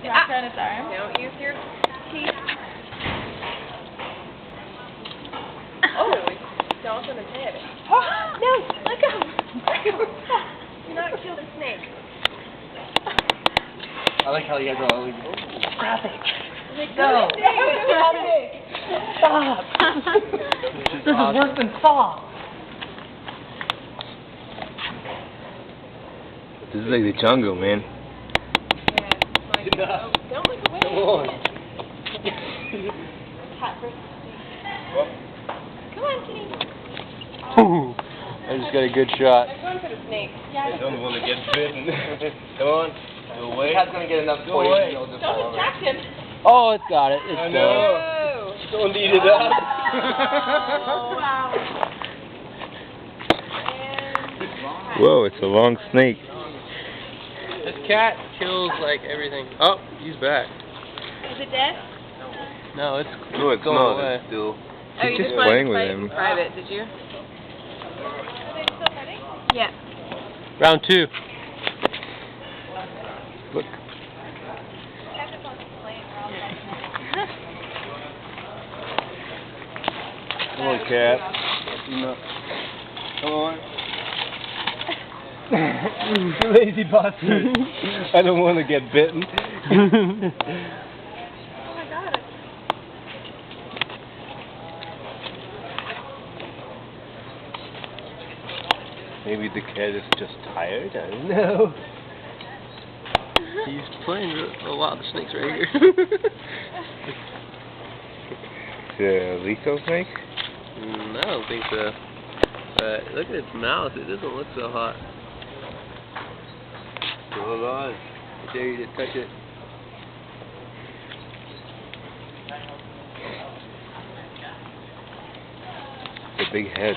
wrapped around its arm. Don't use your teeth. Oh, it's off on its head. Oh, no, let go. Do not kill the snake. I like how you guys are all like, grab it. No. Stop. This is worse than Saw. This is like the jungle, man. Yeah, don't look away. Come on. Come on, kitty. I just got a good shot. I'm going for the snake. I don't want to get bitten. Come on. Go away. Cat's gonna get enough Go poison. away. It'll just Don't fall over. distract him. Oh, it's got it. It's I done. know. Oh. Don't eat it up. Oh, wow. And Whoa, it's a long snake. This cat kills like everything. Oh, he's back. Is it dead? No, it's No, it's going not. away. It's still. Oh, you just just wanted playing to with fight him. in private, did you? Are they still fighting? Yeah. Round 2. Look. Captain wants to play it around. Come on, cat. No. Come on. You lazy bastard. I don't want to get bitten. Oh my god. Maybe the cat is just tired. I don't know. He's playing a lot of the snakes right here. The lethal snake? I don't think so. But look at its mouth. It doesn't look so hot. Hold on. I dare you to touch it. The big head.